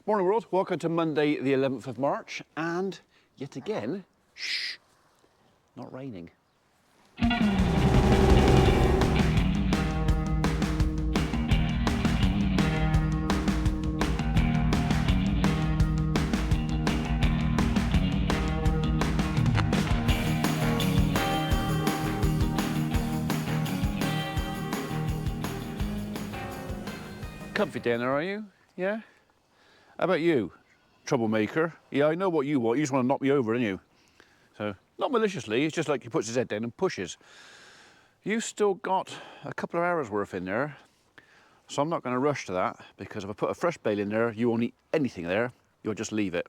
Morning world, welcome to Monday the 11th of March, and yet again, shh, not raining. Comfy dinner, are you? Yeah? How about you? Troublemaker? Yeah, I know what you want. You just want to knock me over, don't you? So, not maliciously, it's just like he puts his head down and pushes. You've still got a couple of hours worth in there, so I'm not going to rush to that, because if I put a fresh bale in there, you won't eat anything there, you'll just leave it.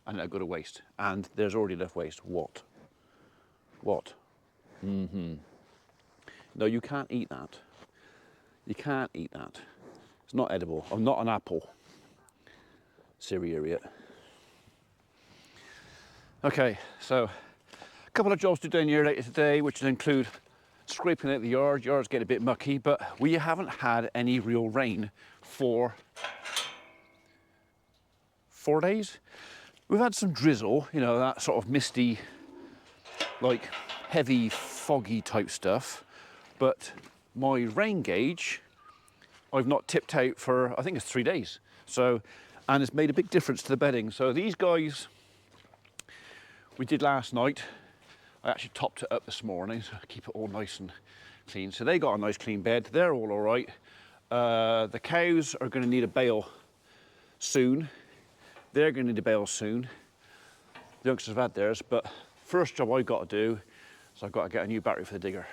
And it'll go to waste. And there's already enough waste. What? What? No, you can't eat that. You can't eat that. It's not edible. I'm not an apple. Silly idiot. Okay, so a couple of jobs to do down here later today, which will include scraping out the yard. Yard's getting a bit mucky, but we haven't had any real rain for 4 days. We've had some drizzle, you know, that sort of misty, like heavy, foggy type stuff, but my rain gauge, I've not tipped out for, I think it's 3 days. So, and it's made a big difference to the bedding. So these guys, we did last night. I actually topped it up this morning, so I keep it all nice and clean. So they got a nice clean bed. They're all right. The cows are going to need a bale soon. They're going to need a bale soon. The youngsters have had theirs, but first job I've got to do is I've got to get a new battery for the digger.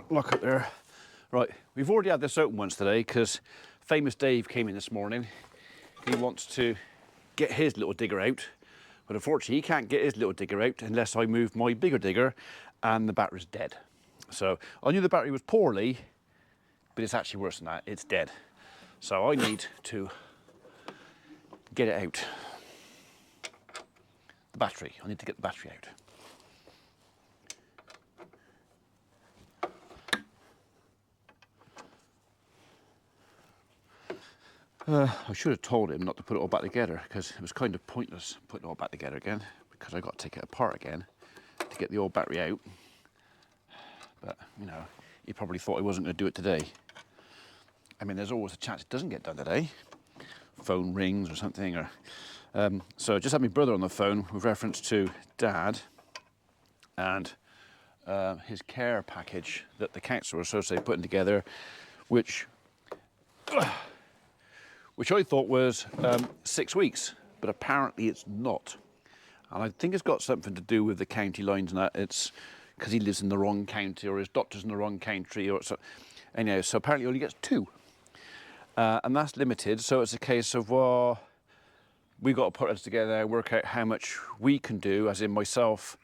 Look up there. Right, we've already had this open once today because famous Dave came in this morning. He wants to get his little digger out, but unfortunately he can't get his little digger out unless I move my bigger digger, and the battery's dead. So I knew the battery was poorly, but it's actually worse than that, it's dead. So I need to get it out. The battery, I need to get the battery out. I should have told him not to put it all back together, because it was kind of pointless putting it all back together again, because I got to take it apart again to get the old battery out. But, you know, he probably thought I wasn't going to do it today. I mean, there's always a chance it doesn't get done today. Phone rings or something. Or so I just had my brother on the phone with reference to Dad and his care package that the council associate putting together, which I thought was 6 weeks, but apparently it's not. And I think it's got something to do with the county lines and that. It's because he lives in the wrong county, or his doctor's in the wrong country, or so. Anyhow, so apparently he only gets 2. And that's limited, so it's a case of, well, we got to put us together, work out how much we can do, as in myself,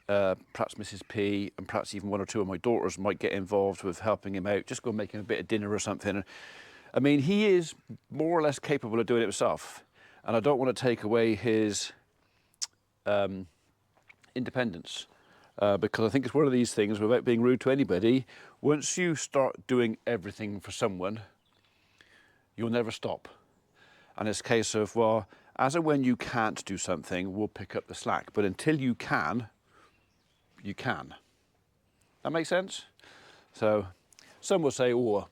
perhaps Mrs. P, and perhaps even 1 or 2 of my daughters might get involved with helping him out, just go and make him a bit of dinner or something. I mean, he is more or less capable of doing it himself, and I don't want to take away his independence, because I think it's one of these things, without being rude to anybody, once you start doing everything for someone, you'll never stop. And it's a case of, well, as and when you can't do something, we'll pick up the slack, but until you can, you can. That makes sense? So some will say, oh, a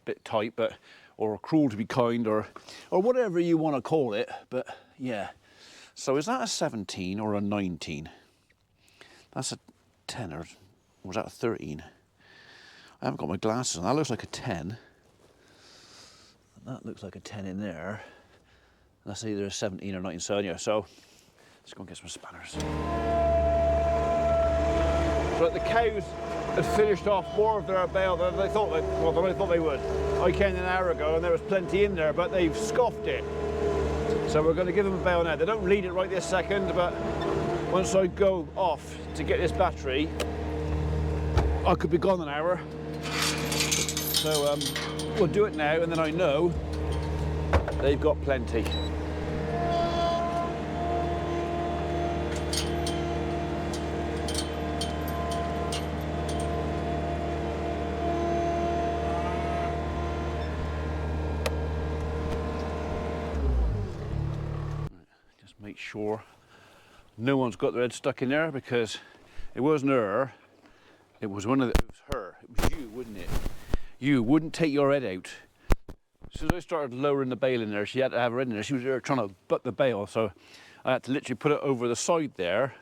bit tight, but or cruel to be kind, or whatever you want to call it, but yeah. So is that a 17 or a 19? That's a 10, or was that a 13? I haven't got my glasses on. That looks like a 10. That looks like a 10 in there. That's either a 17 or 19. So yeah, so let's go and get some spanners. So the cows had finished off more of their bale than they thought they would. I came an hour ago and there was plenty in there, but they've scoffed it. So we're going to give them a bale now. They don't need it right this second, but once I go off to get this battery, I could be gone an hour. So we'll do it now, and then I know they've got plenty. make sure no one's got their head stuck in there, because it wasn't her, it was her, it was you, wouldn't it? You wouldn't take your head out. As soon as I started lowering the bale in there, she had to have her head in there. She was there trying to butt the bale, so I had to literally put it over the side there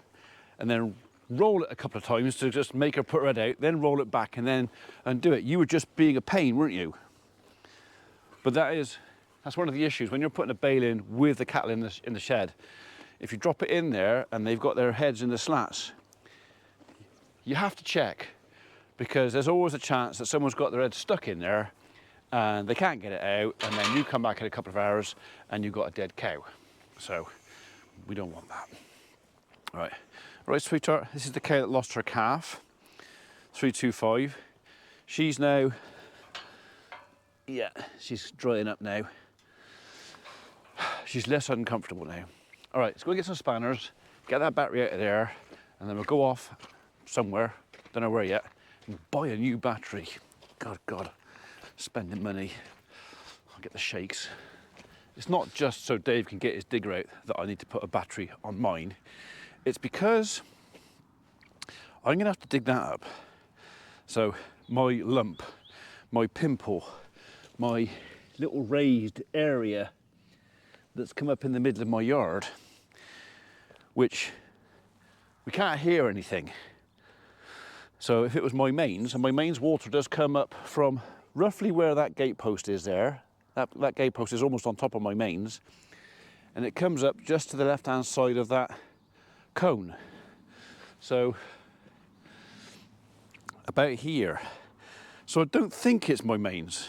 and then roll it a couple of times to just make her put her head out, then roll it back and then undo it. You were just being a pain, weren't you? But that's one of the issues when you're putting a bale in with the cattle in the shed. If you drop it in there and they've got their heads in the slats, you have to check, because there's always a chance that someone's got their head stuck in there and they can't get it out, and then you come back in a couple of hours and you've got a dead cow. So we don't want that. Right, sweetheart, this is the cow that lost her calf, 325. She's now, yeah, she's drying up now. She's less uncomfortable now. All right, let's go get some spanners, get that battery out of there, and then we'll go off somewhere, don't know where yet, and buy a new battery. God, spending money. I'll get the shakes. It's not just so Dave can get his digger out that I need to put a battery on mine. It's because I'm gonna have to dig that up. So my lump, my pimple, my little raised area that's come up in the middle of my yard, which we can't hear anything. So if it was my mains, and my mains water does come up from roughly where that gate post is there, that gate post is almost on top of my mains, and it comes up just to the left hand side of that cone. So about here. So I don't think it's my mains,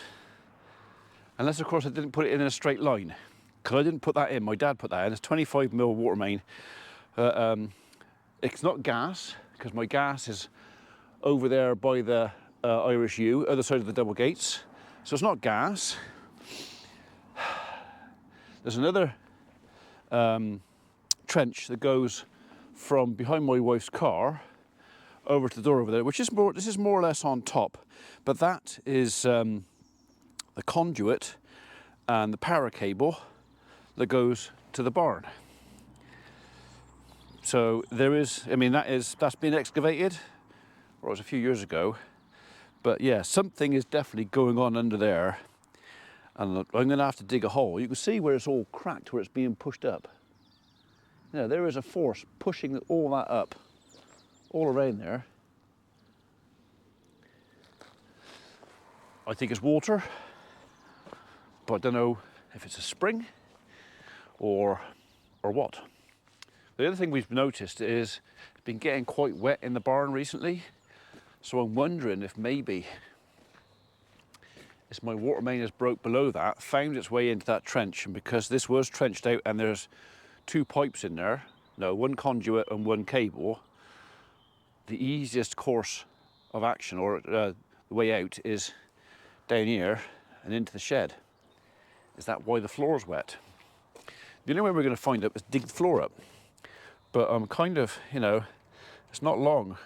unless of course I didn't put it in a straight line, because I didn't put that in, my dad put that in. It's 25mm water main. It's not gas, because my gas is over there by the Irish U, other side of the double gates. So it's not gas. There's another trench that goes from behind my wife's car over to the door over there, which is more, this is more or less on top, but that is the conduit and the power cable that goes to the barn. So there is, I mean, that's been excavated, or it was a few years ago, but yeah, something is definitely going on under there, and I'm going to have to dig a hole. You can see where it's all cracked, where it's being pushed up. You know, there is a force pushing all that up, all around there. I think it's water, but I don't know if it's a spring or what. The other thing we've noticed is it's been getting quite wet in the barn recently, so I'm wondering if maybe it's my water main has broke below that, found its way into that trench, and because this was trenched out and there's two pipes in there, no, one conduit and one cable, the easiest course of action, or the way out, is down here and into the shed. Is that why the floor's wet? The only way we're going to find out is dig the floor up. But I'm kind of, you know, it's not long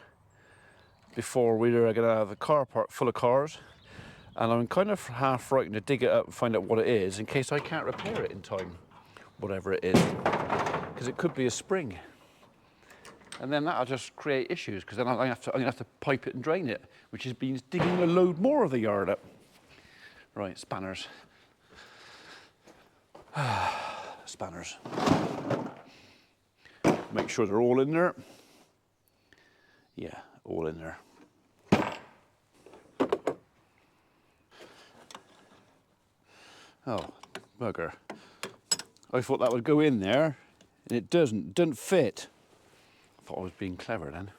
before we're going to have a car park full of cars, and I'm kind of half frightened to dig it up and find out what it is in case I can't repair it in time, whatever it is, because it could be a spring, and then that'll just create issues, because then I'm going to have to pipe it and drain it, which has been digging a load more of the yard up. Right, spanners. Spanners. Make sure they're all in there. Yeah, all in there. Oh, bugger. I thought that would go in there, and it doesn't fit. I thought I was being clever then.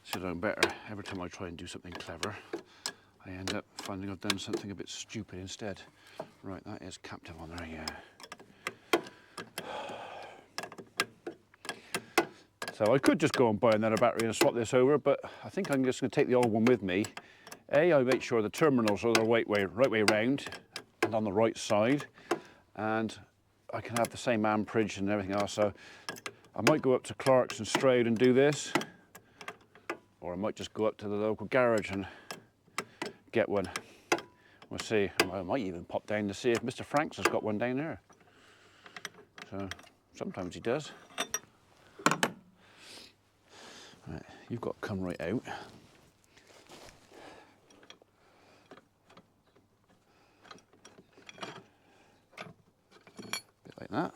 Should have done better. Every time I try and do something clever, I end up finding I've done something a bit stupid instead. Right, that is captive on there, yeah. So I could just go and buy another battery and swap this over, but I think I'm just going to take the old one with me. I make sure the terminals are the right way round and on the right side, and I can have the same amperage and everything else. So I might go up to Clark's and Stroud and do this, or I might just go up to the local garage and get one. We'll see. I might even pop down to see if Mr. Franks has got one down there. So sometimes he does. you've got to come right out. Bit like that.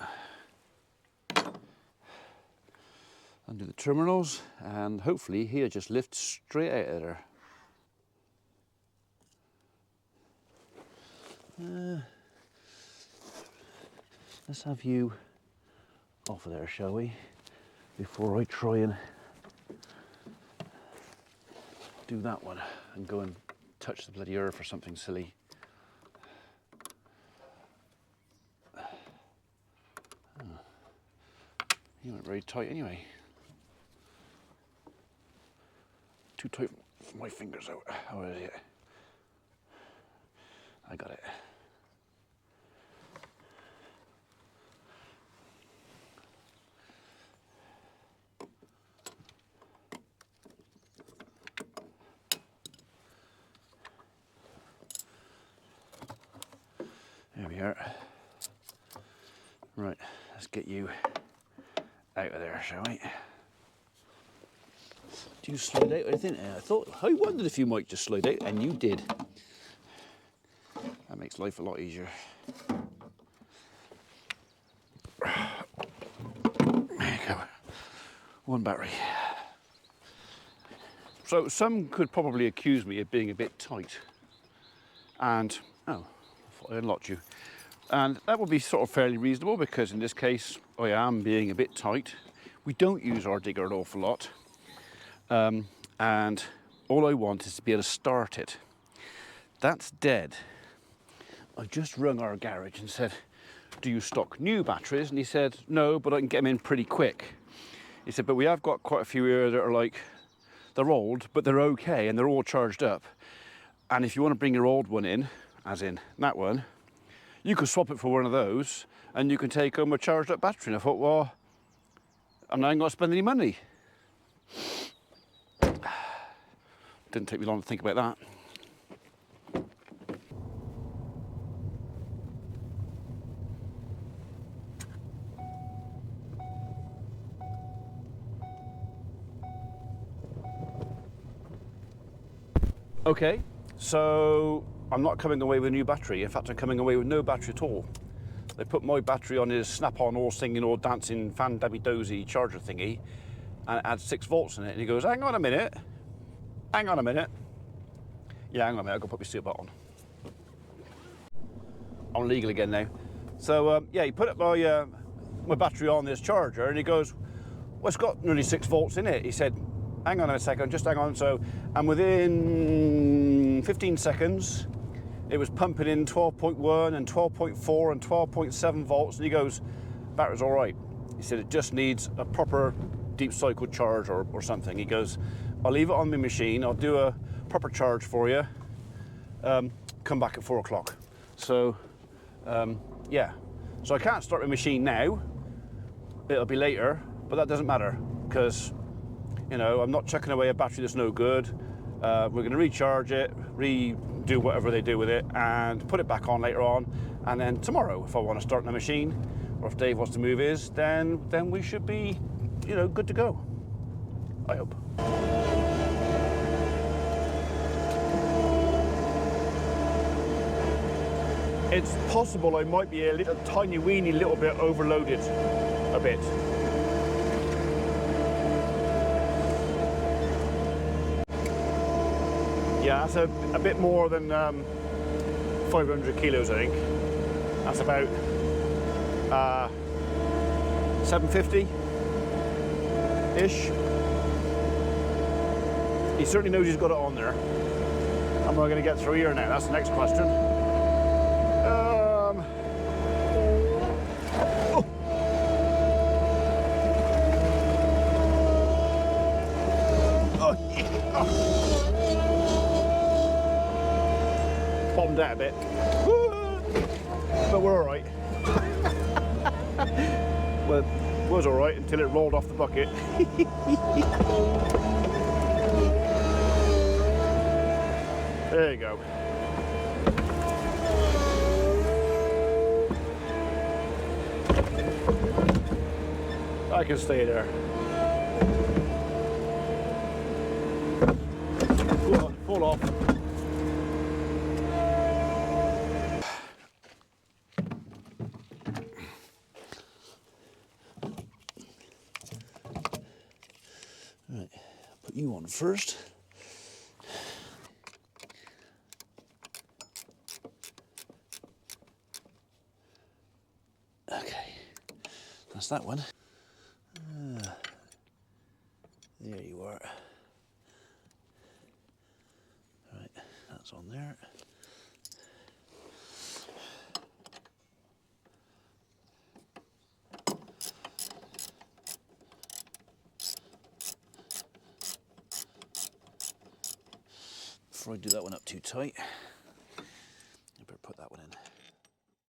Undo the terminals, and hopefully he'll just lift straight out of there. Let's have you off of there, shall we? Before I try and do that one and go and touch the bloody earth or something silly. Oh. You weren't very tight anyway. Too tight for my fingers out. How is it? I got it. There we are. Right, let's get you out of there, shall we? Do you slide out? I wondered if you might just slide out, and you did. That makes life a lot easier. There you go. One battery. So some could probably accuse me of being a bit tight. And, oh, I thought I unlocked you. And that would be sort of fairly reasonable because in this case, I am being a bit tight. We don't use our digger an awful lot. And all I want is to be able to start it. That's dead. I just rung our garage and said, do you stock new batteries? And he said, no, but I can get them in pretty quick. He said, but we have got quite a few here that are like, they're old, but they're okay and they're all charged up. And if you want to bring your old one in, as in that one, you could swap it for one of those and you can take home a charged up battery. And I thought, well, I'm not going to spend any money. Didn't take me long to think about that. Okay, so I'm not coming away with a new battery. In fact, I'm coming away with no battery at all. They put my battery on his snap-on, all singing, all dancing, fan-dabby-dozy charger thingy, and it had 6 volts in it. And he goes, hang on a minute. Hang on a minute. Yeah, hang on a minute, I've got to put my seatbelt on. I'm legal again now. So, yeah, he put up my battery on this charger, and he goes, well, it's got nearly 6 volts in it. He said, hang on a second, just hang on. So, and within 15 seconds, it was pumping in 12.1 and 12.4 and 12.7 volts. And he goes, battery's all right. He said, it just needs a proper deep cycle charge or something. He goes, I'll leave it on my machine. I'll do a proper charge for you. Come back at 4 o'clock. So, yeah. So I can't start my machine now. It'll be later, but that doesn't matter because, you know, I'm not chucking away a battery that's no good. We're going to recharge it, redo whatever they do with it, and put it back on later on. And then tomorrow, if I want to start the machine, or if Dave wants to move his, then we should be, you know, good to go. I hope. It's possible I might be a tiny weeny little bit overloaded a bit. Yeah, that's a bit more than 500 kilos, I think. That's about 750-ish. He certainly knows he's got it on there. Am I going to get through here now? That's the next question. Bombed out a bit, but we're all right. Well, it was all right until it rolled off the bucket. There you go. I can stay there. put you on first. Okay, that's that one. There you are. Right, that's on there. Before I do that one up too tight, I better put that one in.